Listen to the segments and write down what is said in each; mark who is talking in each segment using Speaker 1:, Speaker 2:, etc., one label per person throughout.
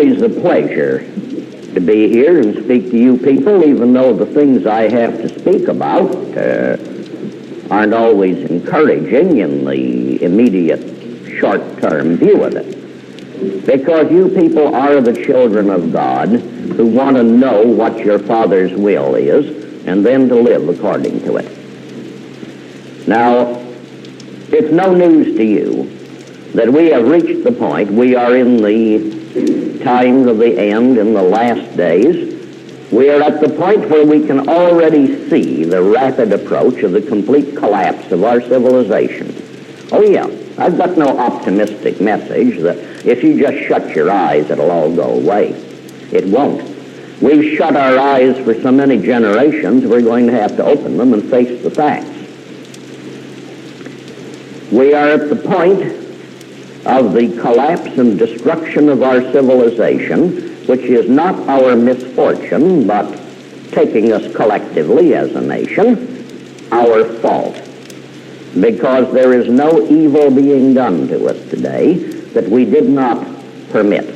Speaker 1: It's a pleasure to be here and speak to you people, even though the things I have to speak about aren't always encouraging in the immediate short-term view of it. Because you people are the children of God who want to know what your Father's will is and then to live according to it. Now, it's no news to you that we have reached the point, we are in the times of the end, in the last days. We are at the point where we can already see the rapid approach of the complete collapse of our civilization. Oh yeah, I've got no optimistic message that if you just shut your eyes it'll all go away. It won't. We've shut our eyes for so many generations, we're going to have to open them and face the facts. We are at the point of the collapse and destruction of our civilization, which is not our misfortune, but taking us collectively as a nation, our fault. Because there is no evil being done to us today that we did not permit.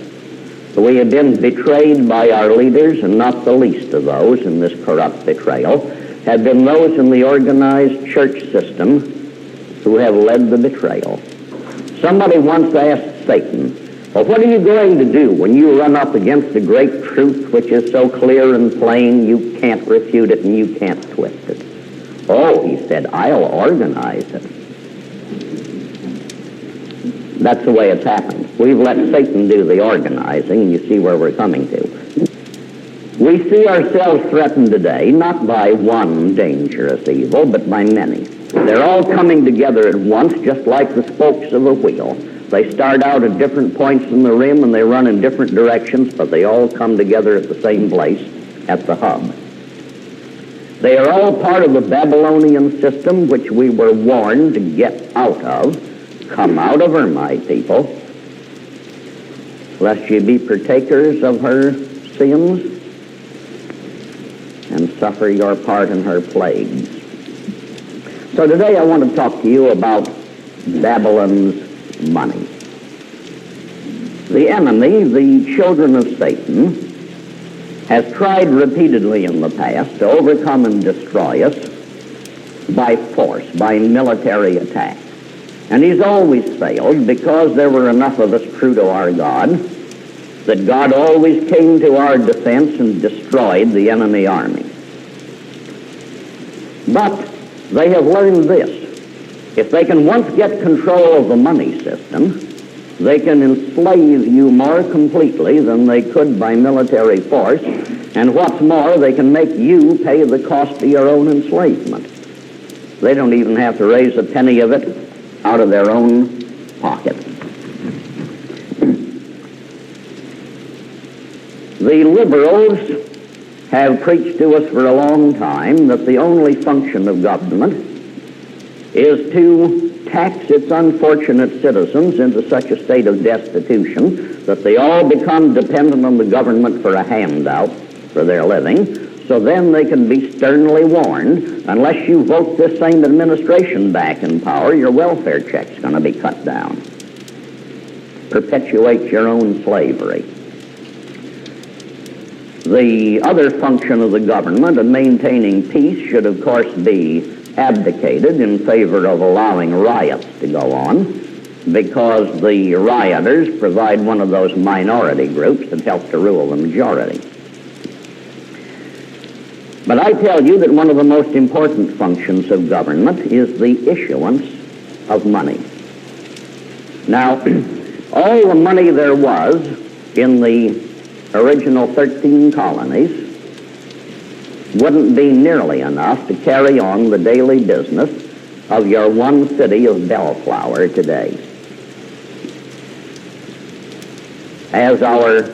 Speaker 1: We have been betrayed by our leaders, and not the least of those in this corrupt betrayal have been those in the organized church system who have led the betrayal. Somebody once asked Satan, well, what are you going to do when you run up against a great truth which is so clear and plain you can't refute it and you can't twist it? Oh, he said, I'll organize it. That's the way it's happened. We've let Satan do the organizing, and you see where we're coming to. We see ourselves threatened today not by one dangerous evil, but by many. They're all coming together at once, just like the spokes of a wheel. They start out at different points in the rim and they run in different directions, but they all come together at the same place, at the hub. They are all part of the Babylonian system which we were warned to get out of. Come out of her, my people, lest ye be partakers of her sins and suffer your part in her plagues. So today I want to talk to you about Babylon's money. The enemy, the children of Satan, has tried repeatedly in the past to overcome and destroy us by force, by military attack. And he's always failed because there were enough of us true to our God that God always came to our defense and destroyed the enemy army. But they have learned this. If they can once get control of the money system, they can enslave you more completely than they could by military force, and what's more, they can make you pay the cost of your own enslavement. They don't even have to raise a penny of it out of their own pocket. The liberals have preached to us for a long time that the only function of government is to tax its unfortunate citizens into such a state of destitution that they all become dependent on the government for a handout for their living, so then they can be sternly warned, unless you vote this same administration back in power, your welfare check's going to be cut down. Perpetuate your own slavery. The other function of the government of maintaining peace should, of course, be abdicated in favor of allowing riots to go on, because the rioters provide one of those minority groups that help to rule the majority. But I tell you that one of the most important functions of government is the issuance of money. Now, all the money there was in the original 13 colonies wouldn't be nearly enough to carry on the daily business of your one city of Bellflower today. As our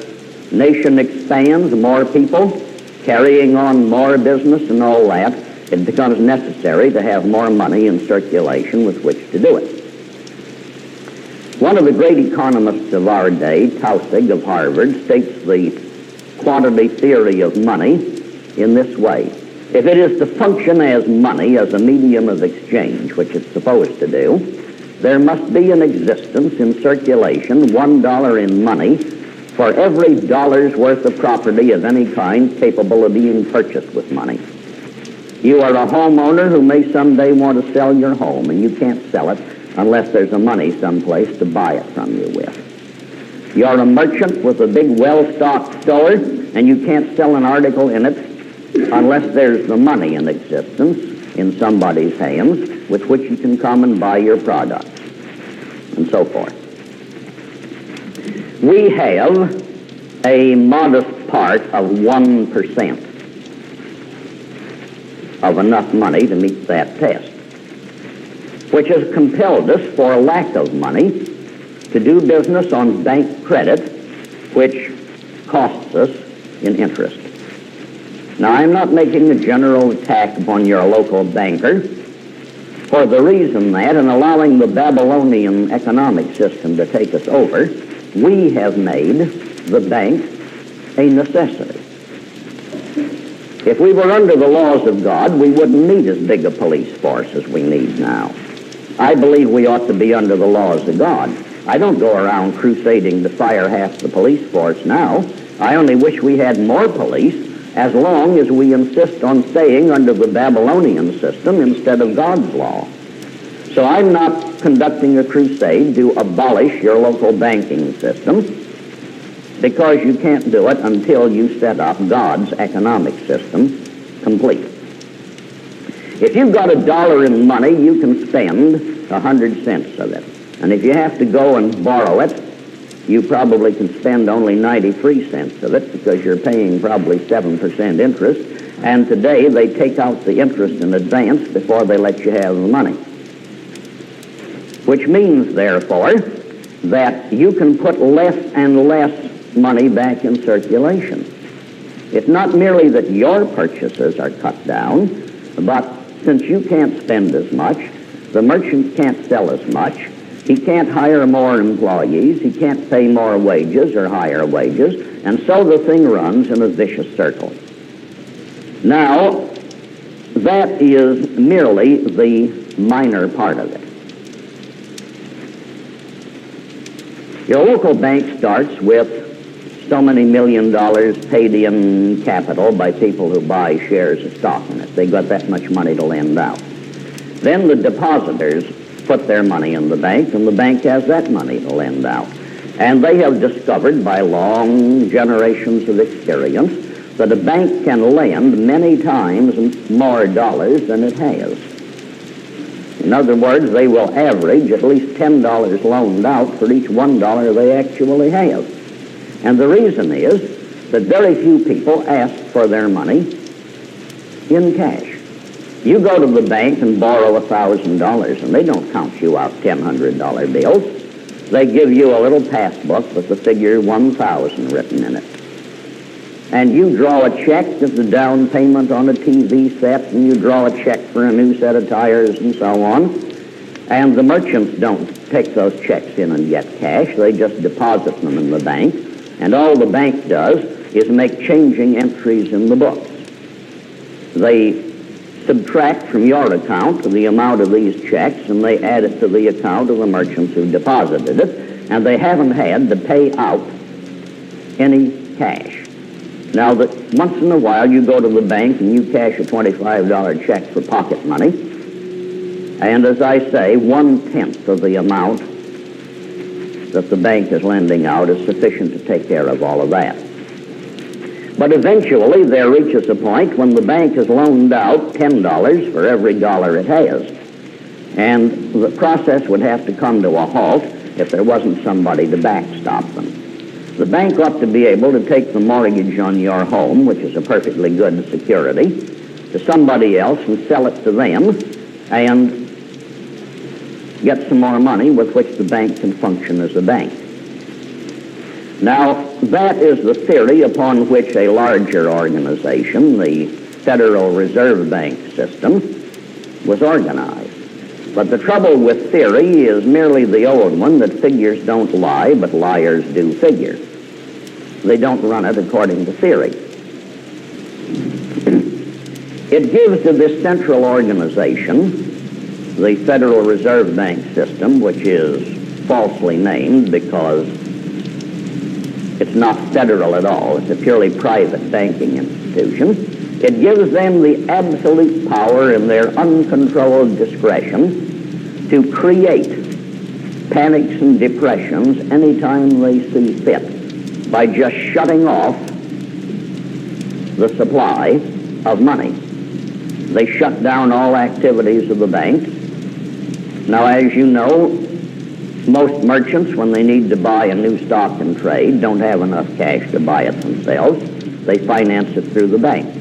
Speaker 1: nation expands, more people carrying on more business and all that, it becomes necessary to have more money in circulation with which to do it. One of the great economists of our day, Tausig of Harvard, states the quantity theory of money in this way. If it is to function as money, as a medium of exchange, which it's supposed to do, there must be in existence, in circulation, $1 in money for every dollar's worth of property of any kind capable of being purchased with money. You are a homeowner who may someday want to sell your home, and you can't sell it unless there's a money someplace to buy it from you with. You're a merchant with a big well-stocked store, and you can't sell an article in it unless there's the money in existence in somebody's hands with which you can come and buy your products, and so forth. We have a modest part of 1% of enough money to meet that test, which has compelled us, for lack of money, to do business on bank credit, which costs us in interest. Now, I'm not making a general attack upon your local banker, for the reason that, in allowing the Babylonian economic system to take us over, we have made the bank a necessity. If we were under the laws of God, we wouldn't need as big a police force as we need now. I believe we ought to be under the laws of God. I don't go around crusading to fire half the police force now. I only wish we had more police, as long as we insist on staying under the Babylonian system instead of God's law. So I'm not conducting a crusade to abolish your local banking system, because you can't do it until you set up God's economic system complete. If you've got $1 in money, you can spend 100 cents of it. And if you have to go and borrow it, you probably can spend only 93 cents of it, because you're paying probably 7% interest. And today they take out the interest in advance before they let you have the money. Which means, therefore, that you can put less and less money back in circulation. It's not merely that your purchases are cut down, but since you can't spend as much, the merchant can't sell as much, he can't hire more employees, he can't pay more wages or higher wages, and so the thing runs in a vicious circle. Now, that is merely the minor part of it. Your local bank starts with so many $1 million paid in capital by people who buy shares of stock in it. They got that much money to lend out. Then the depositors put their money in the bank, and the bank has that money to lend out. And they have discovered by long generations of experience that a bank can lend many times more dollars than it has. In other words, they will average at least $10 loaned out for each $1 they actually have. And the reason is that very few people ask for their money in cash. You go to the bank and borrow $1,000, and they don't count you out $100 bills. They give you a little passbook with the figure 1,000 written in it. And you draw a check as the down payment on a TV set, and you draw a check for a new set of tires and so on. And the merchants don't take those checks in and get cash. They just deposit them in the bank. And all the bank does is make changing entries in the books. They subtract from your account the amount of these checks, and they add it to the account of the merchants who deposited it, and they haven't had to pay out any cash. Now, that once in a while you go to the bank and you cash a $25 check for pocket money, and as I say, 1/10 of the amount that the bank is lending out is sufficient to take care of all of that. But eventually there reaches a point when the bank has loaned out $10 for every dollar it has. And the process would have to come to a halt if there wasn't somebody to backstop them. The bank ought to be able to take the mortgage on your home, which is a perfectly good security, to somebody else and sell it to them and get some more money with which the bank can function as a bank. Now, that is the theory upon which a larger organization, the Federal Reserve Bank system, was organized. But the trouble with theory is merely the old one, that figures don't lie, but liars do figure. They don't run it according to theory. It gives to this central organization, the Federal Reserve Bank system, which is falsely named because It's not federal at all. It's a purely private banking institution. It gives them the absolute power in their uncontrolled discretion to create panics and depressions anytime they see fit by just shutting off the supply of money. They shut down all activities of the bank. Now, as you know, most merchants, when they need to buy a new stock and trade, don't have enough cash to buy it themselves. They finance it through the bank.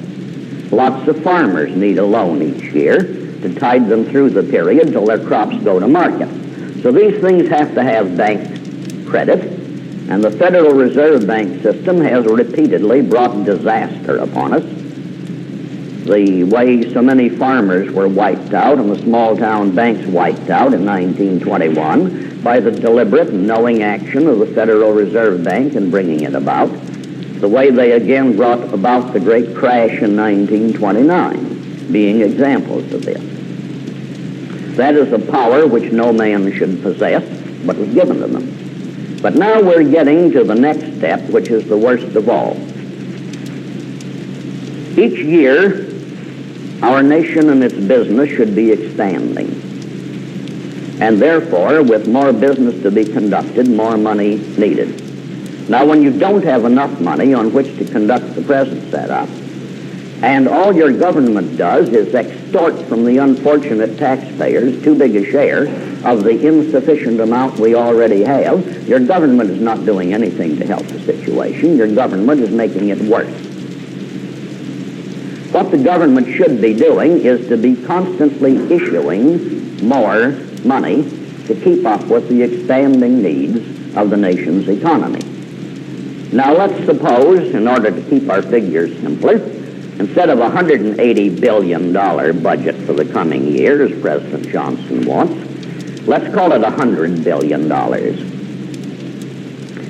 Speaker 1: Lots of farmers need a loan each year to tide them through the period till their crops go to market. So these things have to have bank credit, and the Federal Reserve Bank system has repeatedly brought disaster upon us. The way so many farmers were wiped out and the small-town banks wiped out in 1921 by the deliberate and knowing action of the Federal Reserve Bank in bringing it about. The way they again brought about the great crash in 1929, being examples of this. That is a power which no man should possess, but was given to them. But now we're getting to the next step, which is the worst of all. Each year, our nation and its business should be expanding. And therefore, with more business to be conducted, more money needed. Now, when you don't have enough money on which to conduct the present setup, and all your government does is extort from the unfortunate taxpayers too big a share of the insufficient amount we already have, your government is not doing anything to help the situation. Your government is making it worse. What the government should be doing is to be constantly issuing more money to keep up with the expanding needs of the nation's economy. Now let's suppose, in order to keep our figures simpler, instead of a $180 billion budget for the coming year, as President Johnson wants, let's call it $100 billion.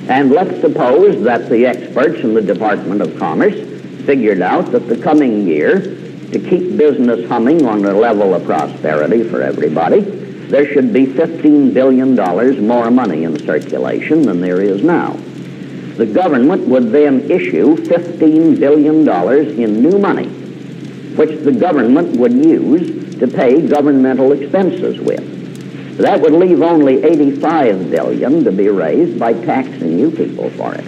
Speaker 1: And let's suppose that the experts in the Department of Commerce figured out that the coming year, to keep business humming on a level of prosperity for everybody, there should be $15 billion more money in circulation than there is now. The government would then issue $15 billion in new money, which the government would use to pay governmental expenses with. That would leave only $85 billion to be raised by taxing you people for it.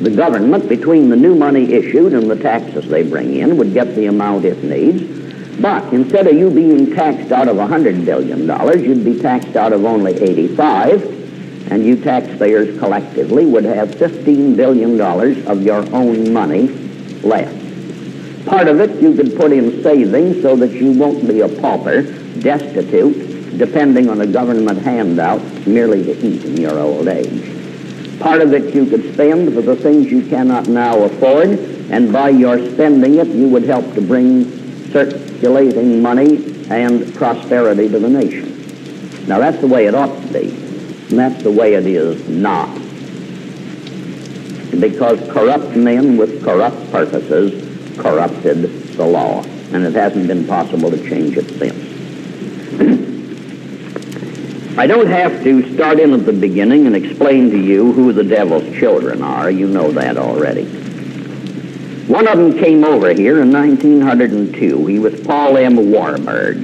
Speaker 1: The government, between the new money issued and the taxes they bring in, would get the amount it needs. But instead of you being taxed out of $100 billion, you'd be taxed out of only 85, and you taxpayers collectively would have $15 billion of your own money left. Part of it you could put in savings so that you won't be a pauper, destitute, depending on a government handout merely to eat in your old age. Part of it you could spend for the things you cannot now afford, and by your spending it you would help to bring circulating money and prosperity to the nation. Now that's the way it ought to be. And that's the way it is not. Because corrupt men with corrupt purposes corrupted the law. And it hasn't been possible to change it since. I don't have to start in at the beginning and explain to you who the devil's children are. You know that already. One of them came over here in 1902. He was Paul M. Warburg,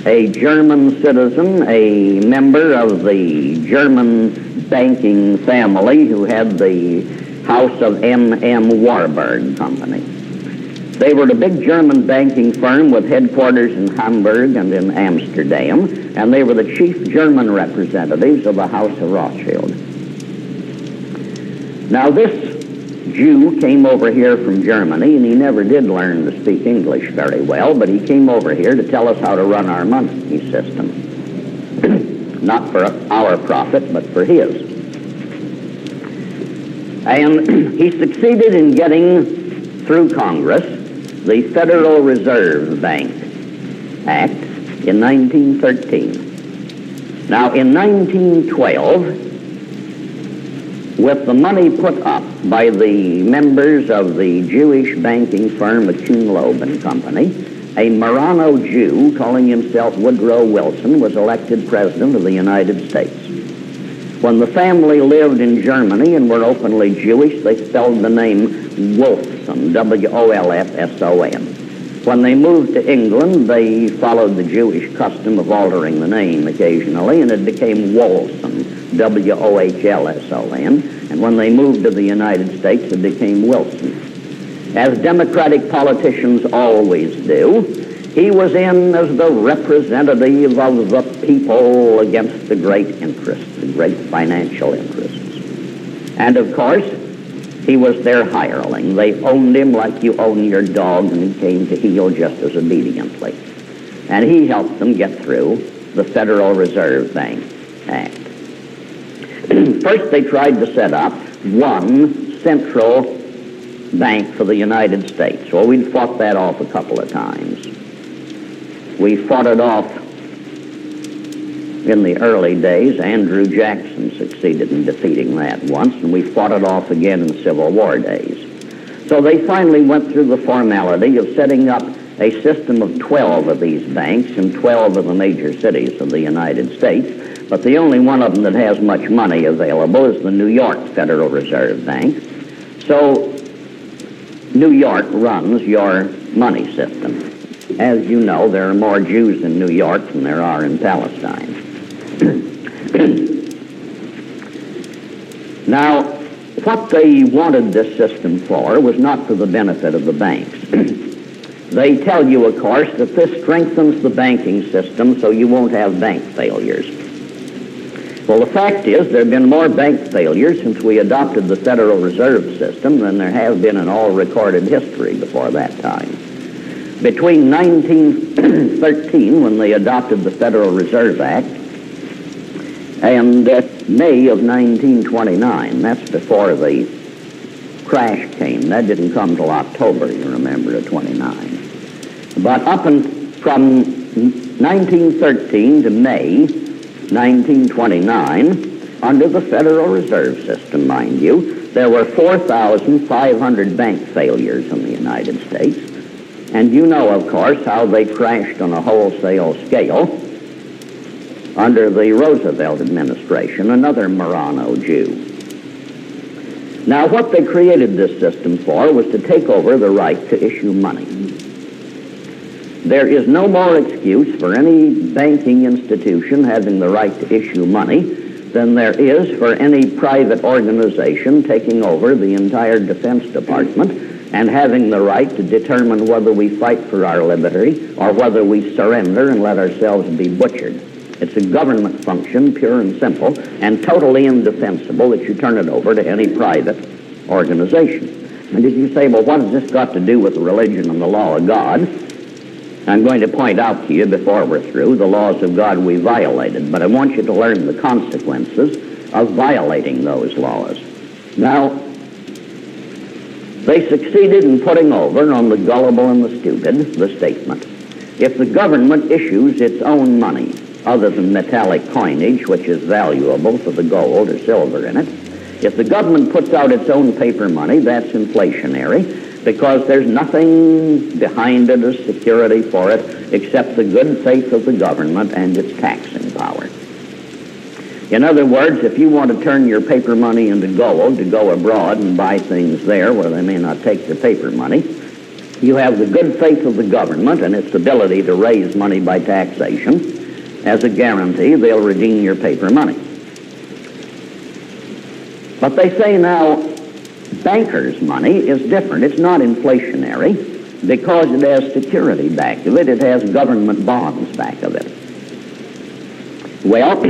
Speaker 1: a German citizen, a member of the German banking family who had the House of M.M. Warburg Company. They were a big German banking firm with headquarters in Hamburg and in Amsterdam, and they were the chief German representatives of the House of Rothschild. Now this Jew came over here from Germany, and he never did learn to speak English very well, but he came over here to tell us how to run our money system. Not for our profit, but for his. And he succeeded in getting through Congress the Federal Reserve Bank Act in 1913. Now, in 1912, with the money put up by the members of the Jewish banking firm Kuhn Loeb and Company, a Marano Jew calling himself Woodrow Wilson was elected President of the United States. When the family lived in Germany and were openly Jewish, they spelled the name Wolfson, W-O-L-F-S-O-N. When they moved to England, they followed the Jewish custom of altering the name occasionally, and it became Wolson, W-O-H-L-S-O-N. And when they moved to the United States, it became Wilson. As Democratic politicians always do, he was in as the representative of the people against the great interests, the great financial interests. And of course, he was their hireling. They owned him like you own your dog, and he came to heel just as obediently. And he helped them get through the Federal Reserve Bank Act. First, they tried to set up one central bank for the United States. Well, we'd fought that off a couple of times. We fought it off in the early days. Andrew Jackson succeeded in defeating that once, and we fought it off again in Civil War days. So they finally went through the formality of setting up a system of 12 of these banks in 12 of the major cities of the United States, but the only one of them that has much money available is the New York Federal Reserve Bank. So New York runs your money system. As you know, there are more Jews in New York than there are in Palestine. Now, what they wanted this system for was not for the benefit of the banks. They tell you, of course, that this strengthens the banking system so you won't have bank failures. Well, the fact is there have been more bank failures since we adopted the Federal Reserve System than there have been in all recorded history before that time. Between 1913, when they adopted the Federal Reserve Act, and May of 1929, that's before the crash came. That didn't come till October, you remember, of 29. But from 1913 to May 1929, under the Federal Reserve System, mind you, there were 4,500 bank failures in the United States. And you know, of course, how they crashed on a wholesale scale under the Roosevelt administration, another Marano Jew. Now, what they created this system for was to take over the right to issue money. There is no more excuse for any banking institution having the right to issue money than there is for any private organization taking over the entire Defense Department and having the right to determine whether we fight for our liberty or whether we surrender and let ourselves be butchered. It's a government function, pure and simple, and totally indefensible that you turn it over to any private organization. And if you say, well, what has this got to do with religion and the law of God? I'm going to point out to you before we're through the laws of God we violated, but I want you to learn the consequences of violating those laws. Now, they succeeded in putting over on the gullible and the stupid the statement, if the government issues its own money, other than metallic coinage, which is valuable for the gold or silver in it, if the government puts out its own paper money, that's inflationary, because there's nothing behind it as security for it except the good faith of the government and its taxing power. In other words, if you want to turn your paper money into gold to go abroad and buy things there where they may not take your paper money, you have the good faith of the government and its ability to raise money by taxation as a guarantee they'll redeem your paper money. But they say now bankers' money is different. It's not inflationary because it has security back of it. It has government bonds back of it. Well,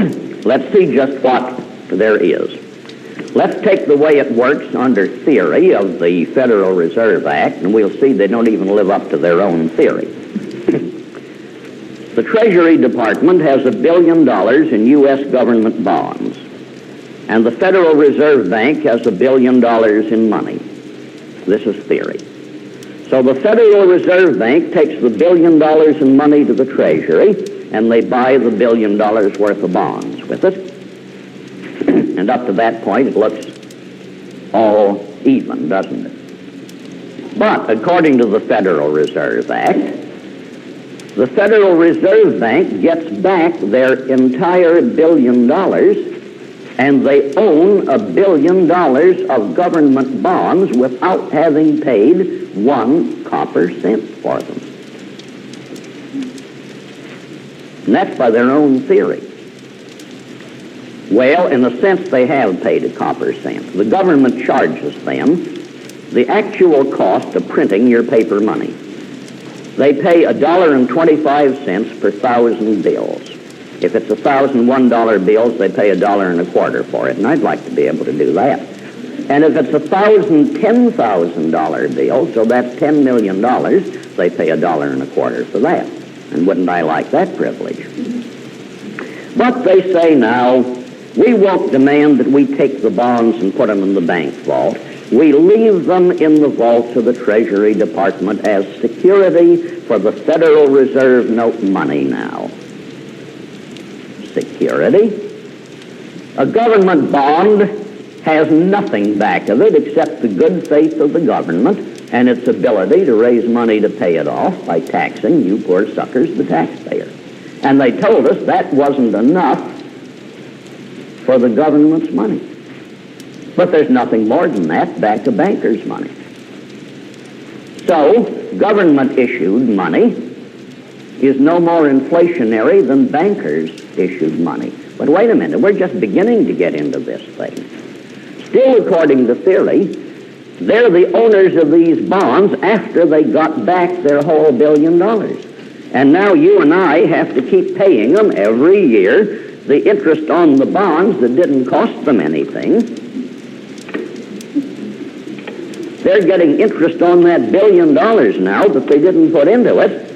Speaker 1: let's see just what there is. Let's take the way it works under theory of the Federal Reserve Act, and we'll see they don't even live up to their own theory. The Treasury Department has $1 billion in U.S. government bonds, and the Federal Reserve Bank has $1 billion in money. This is theory. So the Federal Reserve Bank takes the $1 billion in money to the Treasury, and they buy the $1 billion worth of bonds with it. And up to that point, it looks all even, doesn't it? But according to the Federal Reserve Act, the Federal Reserve Bank gets back their entire $1 billion and they own $1 billion of government bonds without having paid 1 copper cent for them. And that's by their own theory. Well, in a sense, they have paid a copper cent. The government charges them the actual cost of printing your paper money. They pay $1.25 per 1,000 bills. If it's 1,001 bills, they pay $1.25 for it, and I'd like to be able to do that. And if it's 1,000 $10,000 bills, so that's $10 million, they pay $1.25 for that. And wouldn't I like that privilege? But they say now, we won't demand that we take the bonds and put them in the bank vault. We leave them in the vaults of the Treasury Department as security for the Federal Reserve note money now. Security? A government bond has nothing back of it except the good faith of the government and its ability to raise money to pay it off by taxing you poor suckers, the taxpayer. And they told us that wasn't enough for the government's money. But there's nothing more than that back of bankers' money. So, government-issued money is no more inflationary than bankers-issued money. But wait a minute, we're just beginning to get into this thing. Still, according to theory, they're the owners of these bonds after they got back their whole $1 billion. And now you and I have to keep paying them every year the interest on the bonds that didn't cost them anything. They're getting interest on that $1 billion now that they didn't put into it.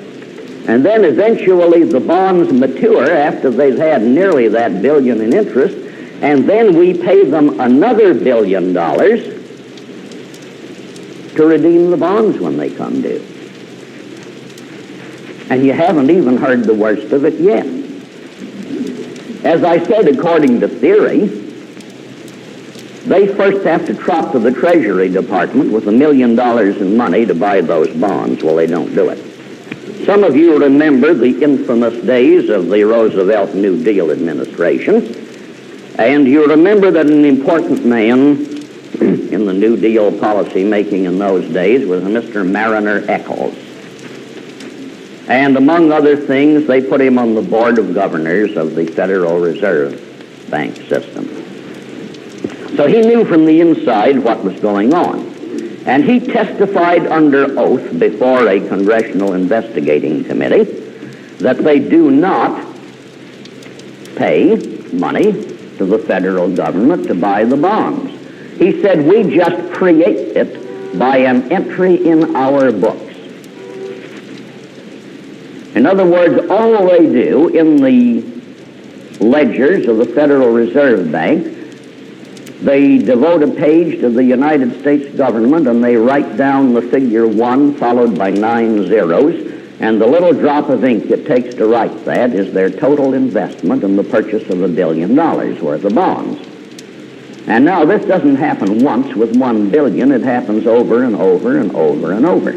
Speaker 1: And then eventually the bonds mature after they've had nearly that $1 billion in interest, and then we pay them another $1 billion to redeem the bonds when they come due. And you haven't even heard the worst of it yet. As I said, according to theory, they first have to trot to the Treasury Department with $1 million in money to buy those bonds. Well, they don't do it. Some of you remember the infamous days of the Roosevelt New Deal administration, and you remember that an important man in the New Deal policy making in those days was Mr. Mariner Eccles. And among other things, they put him on the board of governors of the Federal Reserve Bank system. So he knew from the inside what was going on. And he testified under oath before a congressional investigating committee that they do not pay money to the federal government to buy the bonds. He said, we just create it by an entry in our books. In other words, all they do in the ledgers of the Federal Reserve Bank, they devote a page to the United States government and they write down the figure 1 followed by 9 zeros, and the little drop of ink it takes to write that is their total investment in the purchase of $1 billion worth of bonds. And now this doesn't happen once with $1 billion, it happens over and over and over and over.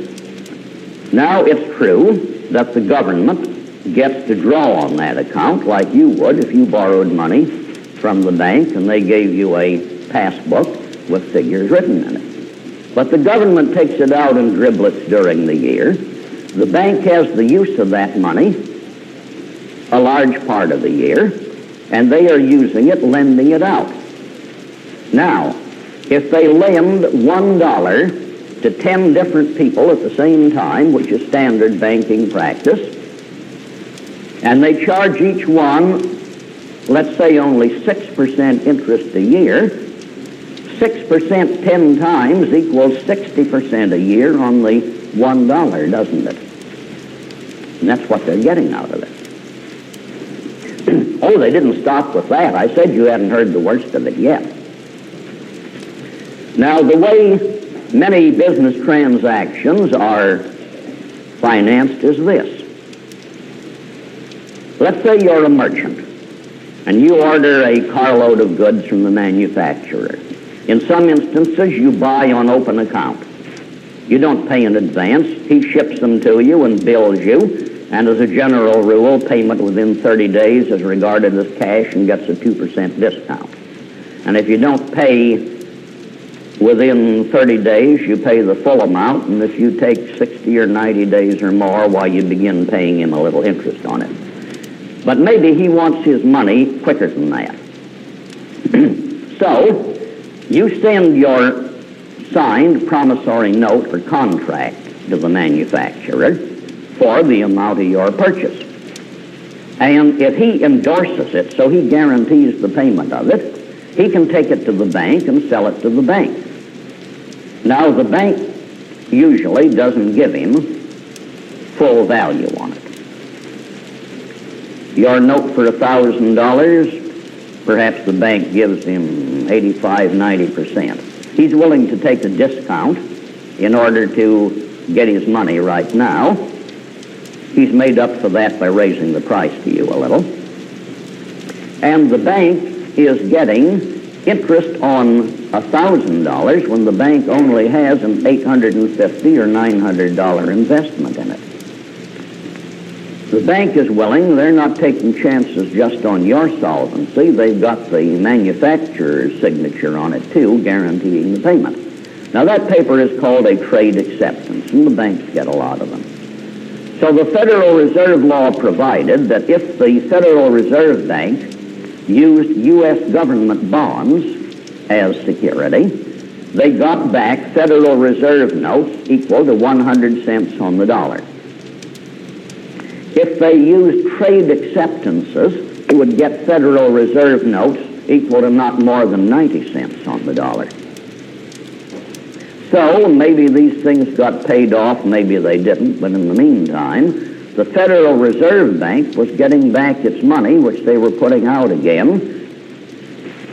Speaker 1: Now it's true that the government gets to draw on that account like you would if you borrowed money from the bank and they gave you a passbook with figures written in it. But the government takes it out in driblets during the year. The bank has the use of that money a large part of the year, and they are using it, lending it out. Now, if they lend $1 to 10 different people at the same time, which is standard banking practice, and they charge each one, let's say only 6% interest a year, 6% 10 times equals 60% a year on the $1, doesn't it? And that's what they're getting out of it. Oh, they didn't stop with that. I said you hadn't heard the worst of it yet. Now, the way many business transactions are financed is this. Let's say you're a merchant and you order a carload of goods from the manufacturer. In some instances, you buy on open account. You don't pay in advance. He ships them to you and bills you, and as a general rule, payment within 30 days is regarded as cash and gets a 2% discount. And if you don't pay within 30 days, you pay the full amount, and if you take 60 or 90 days or more, why, you begin paying him a little interest on it. But maybe he wants his money quicker than that. So, you send your signed promissory note or contract to the manufacturer for the amount of your purchase. And if he endorses it, so he guarantees the payment of it, he can take it to the bank and sell it to the bank. Now, the bank usually doesn't give him full value on it. Your note for $1,000, perhaps the bank gives him 85, 90%. He's willing to take a discount in order to get his money right now. He's made up for that by raising the price to you a little. And the bank is getting interest on $1,000 when the bank only has an $850 or $900 investment in it. The bank is willing. They're not taking chances just on your solvency. They've got the manufacturer's signature on it too, guaranteeing the payment. Now, that paper is called a trade acceptance, and the banks get a lot of them. So the Federal Reserve law provided that if the Federal Reserve Bank used U.S. government bonds as security, they got back Federal Reserve notes equal to 100 cents on the dollar. If they used trade acceptances, they would get Federal Reserve notes equal to not more than 90 cents on the dollar. So maybe these things got paid off, maybe they didn't, but in the meantime, the Federal Reserve Bank was getting back its money, which they were putting out again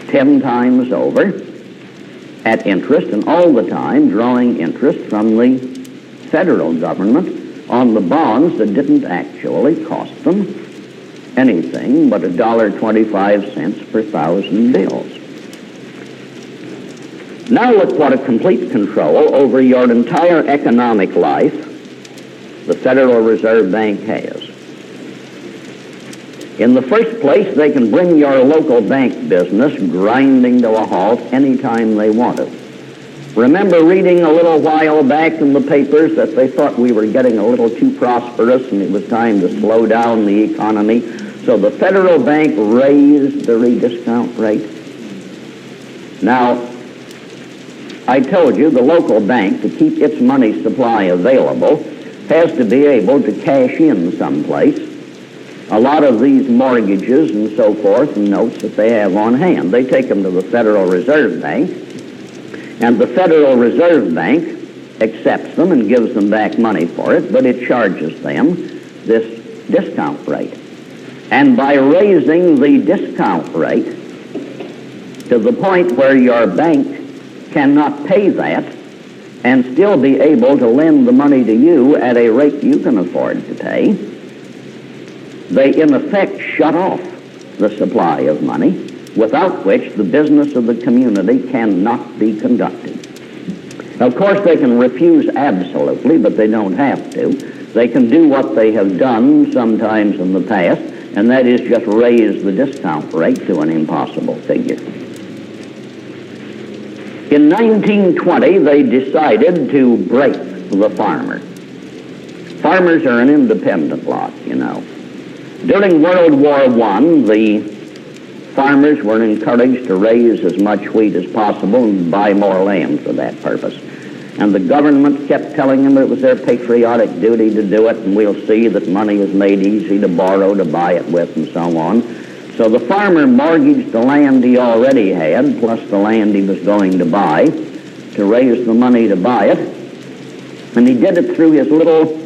Speaker 1: 10 times over at interest, and all the time drawing interest from the federal government on the bonds that didn't actually cost them anything but $1.25 per thousand bills. Now look what a complete control over your entire economic life the Federal Reserve Bank has. In the first place, they can bring your local bank business grinding to a halt anytime they want to. Remember reading a little while back in the papers that they thought we were getting a little too prosperous and it was time to slow down the economy. So the Federal Bank raised the rediscount rate. Now, I told you the local bank, to keep its money supply available, has to be able to cash in someplace a lot of these mortgages and so forth and notes that they have on hand. They take them to the Federal Reserve Bank, and the Federal Reserve Bank accepts them and gives them back money for it, but it charges them this discount rate. And by raising the discount rate to the point where your bank cannot pay that and still be able to lend the money to you at a rate you can afford to pay, they in effect shut off the supply of money, without which the business of the community cannot be conducted. Of course, they can refuse absolutely, but they don't have to. They can do what they have done sometimes in the past, and that is just raise the discount rate to an impossible figure. In 1920, they decided to break the farmer. Farmers are an independent lot, you know. During World War I, the farmers were encouraged to raise as much wheat as possible and buy more land for that purpose. And the government kept telling them it was their patriotic duty to do it, and we'll see that money is made easy to borrow, to buy it with, and so on. So the farmer mortgaged the land he already had, plus the land he was going to buy, to raise the money to buy it. And he did it through his little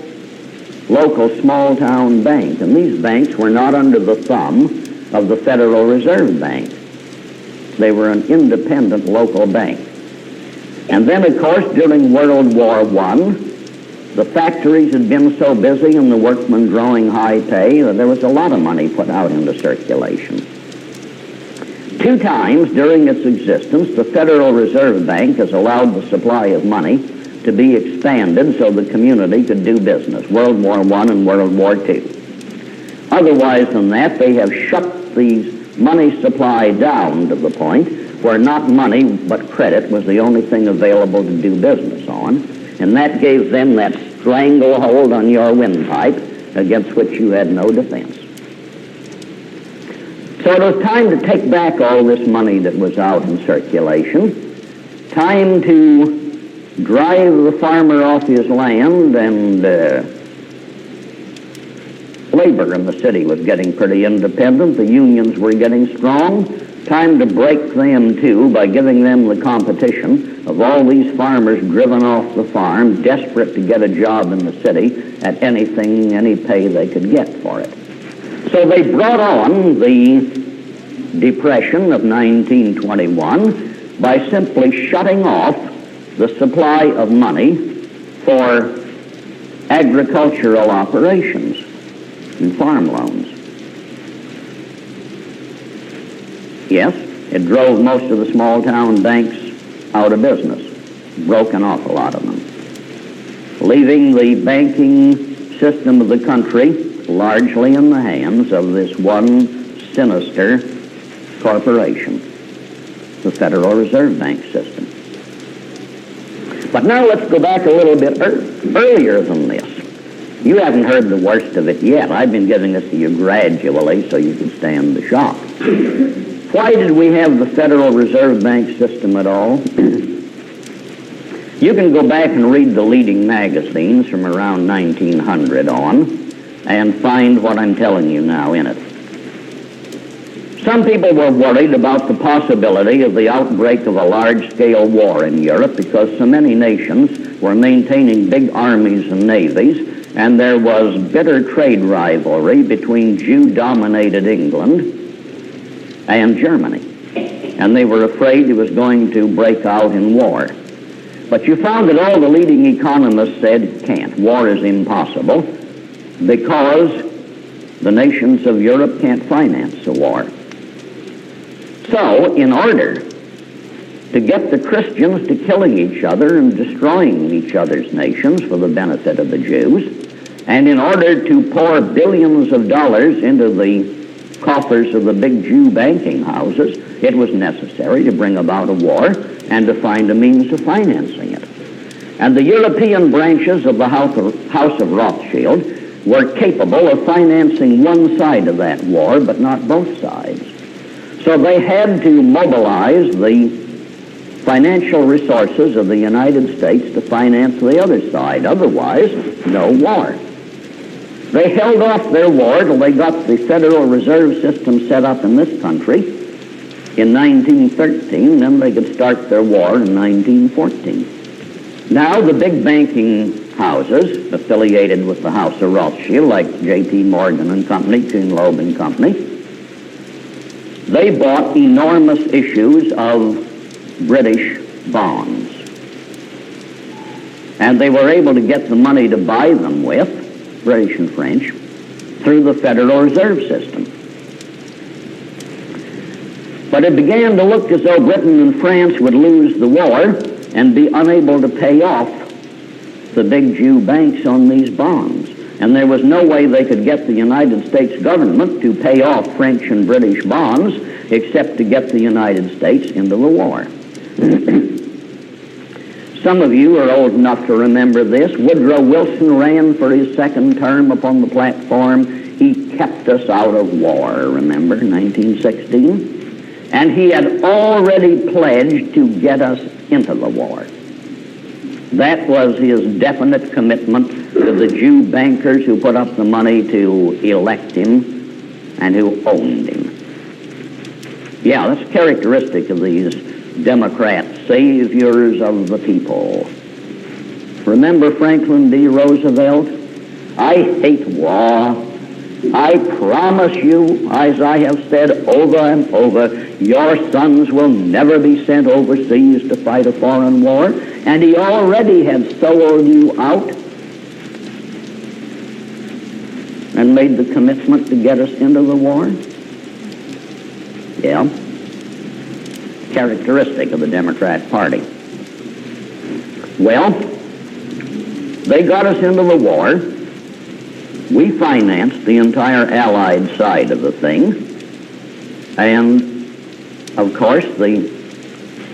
Speaker 1: local small-town bank. And these banks were not under the thumb of the Federal Reserve Bank. They were an independent local bank. And then, of course, during World War I, the factories had been so busy and the workmen drawing high pay that there was a lot of money put out into circulation. 2 times during its existence, the Federal Reserve Bank has allowed the supply of money to be expanded so the community could do business, World War I and World War II. Otherwise than that, they have shut the money supply down to the point where not money but credit was the only thing available to do business on, and that gave them that stranglehold on your windpipe against which you had no defense. So it was time to take back all this money that was out in circulation, time to drive the farmer off his land, and labor in the city was getting pretty independent. The unions were getting strong. Time to break them, too, by giving them the competition of all these farmers driven off the farm, desperate to get a job in the city at anything, any pay they could get for it. So they brought on the Depression of 1921 by simply shutting off the supply of money for agricultural operations and farm loans. Yes, it drove most of the small-town banks out of business, broke an awful lot of them, leaving the banking system of the country largely in the hands of this one sinister corporation, the Federal Reserve Bank system. But now let's go back a little bit earlier than this. You haven't heard the worst of it yet. I've been giving this to you gradually so you can stand the shock. Why did we have the Federal Reserve Bank system at all? You can go back and read the leading magazines from around 1900 on and find what I'm telling you now in it. Some people were worried about the possibility of the outbreak of a large-scale war in Europe because so many nations were maintaining big armies and navies, and there was bitter trade rivalry between Jew-dominated England and Germany. And they were afraid it was going to break out in war. But you found that all the leading economists said it can't. War is impossible because the nations of Europe can't finance a war. So, in order to get the Christians to killing each other and destroying each other's nations for the benefit of the Jews, and in order to pour billions of dollars into the coffers of the big Jew banking houses, it was necessary to bring about a war and to find a means of financing it. And the European branches of the House of Rothschild were capable of financing one side of that war, but not both sides. So they had to mobilize the financial resources of the United States to finance the other side. Otherwise, no war. They held off their war till they got the Federal Reserve System set up in this country in 1913, then they could start their war in 1914. Now the big banking houses affiliated with the House of Rothschild, like J.P. Morgan and Company, Kuhn Loeb and Company, they bought enormous issues of British bonds. And they were able to get the money to buy them with, British and French, through the Federal Reserve System. But it began to look as though Britain and France would lose the war and be unable to pay off the big Jew banks on these bonds. And there was no way they could get the United States government to pay off French and British bonds except to get the United States into the war. Some of you are old enough to remember this. Woodrow Wilson ran for his second term upon the platform, "He kept us out of war," remember, 1916? And he had already pledged to get us into the war. That was his definite commitment to the Jew bankers who put up the money to elect him and who owned him. Yeah, that's characteristic of these Democrats, saviors of the people. Remember Franklin D. Roosevelt? "I hate war. I promise you, as I have said over and over, your sons will never be sent overseas to fight a foreign war." And he already had sold you out and made the commitment to get us into the war. Yeah. Characteristic of the Democrat Party. Well, they got us into the war. We financed the entire Allied side of the thing. And, of course, the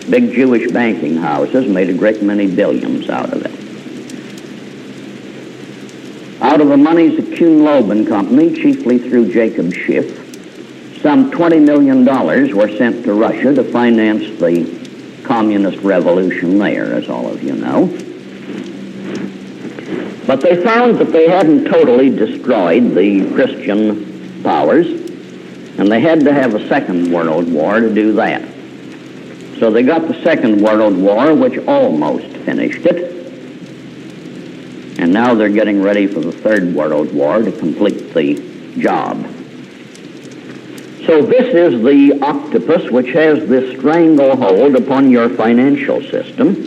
Speaker 1: Big Jewish banking houses made a great many billions out of it. Out of the monies of Kuhn Loeb and Company, chiefly through Jacob Schiff, some $20 million were sent to Russia to finance the communist revolution there, as all of you know. But they found that they hadn't totally destroyed the Christian powers, and they had to have a Second World War to do that. So they got the Second World War, which almost finished it, and now they're getting ready for the Third World War to complete the job. So this is the octopus which has this stranglehold upon your financial system.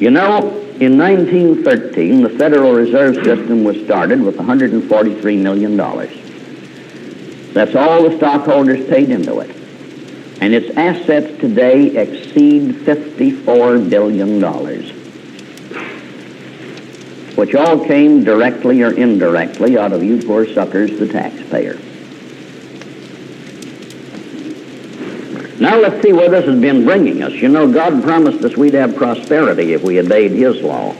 Speaker 1: You know, in 1913, the Federal Reserve System was started with $143 million. That's all the stockholders paid into it. And its assets today exceed $54 billion, which all came directly or indirectly out of you poor suckers, the taxpayer. Now let's see where this has been bringing us. You know, God promised us we'd have prosperity if we obeyed His law.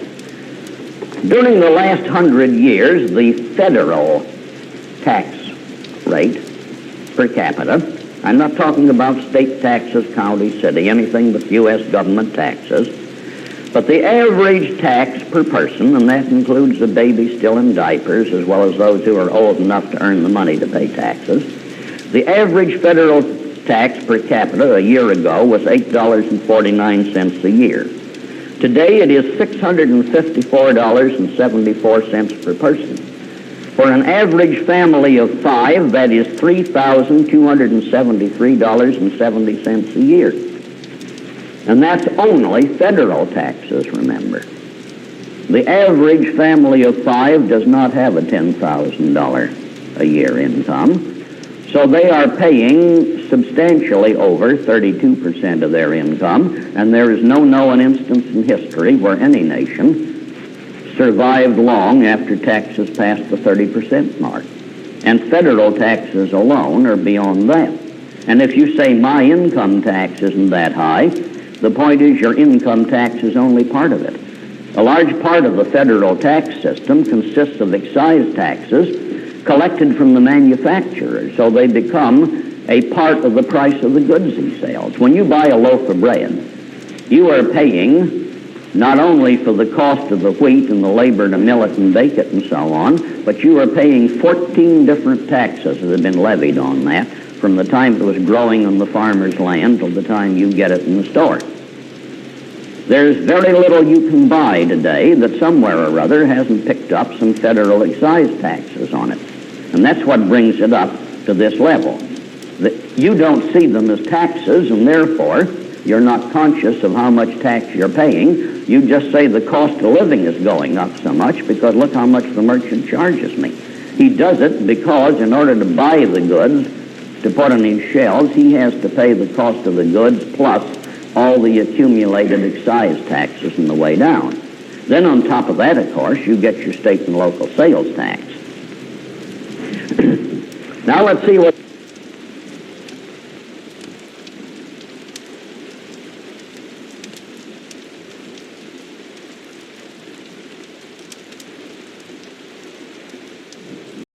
Speaker 1: During the last 100 years, the federal tax rate per capita, I'm not talking about state taxes, county, city, anything but U.S. government taxes, but the average tax per person, and that includes the baby still in diapers as well as those who are old enough to earn the money to pay taxes, the average federal tax per capita a year ago was $8.49 a year. Today it is $654.74 per person. For an average family of 5, that is $3,273.70 a year. And that's only federal taxes, remember. The average family of 5 does not have a $10,000 a year income, so they are paying substantially over 32% of their income, and there is no known instance in history where any nation survived long after taxes passed the 30% mark. And federal taxes alone are beyond that. And if you say my income tax isn't that high, the point is your income tax is only part of it. A large part of the federal tax system consists of excise taxes collected from the manufacturers, so they become a part of the price of the goods he sells. When you buy a loaf of bread, you are paying not only for the cost of the wheat and the labor to mill it and bake it and so on, but you are paying 14 different taxes that have been levied on that from the time it was growing on the farmer's land till the time you get it in the store. There's very little you can buy today that somewhere or other hasn't picked up some federal excise taxes on it. And that's what brings it up to this level. You don't see them as taxes, and therefore you're not conscious of how much tax you're paying. You just say the cost of living is going up so much because look how much the merchant charges me. He does it because in order to buy the goods to put on his shelves, he has to pay the cost of the goods plus all the accumulated excise taxes on the way down. Then on top of that, of course, you get your state and local sales tax. Now let's see what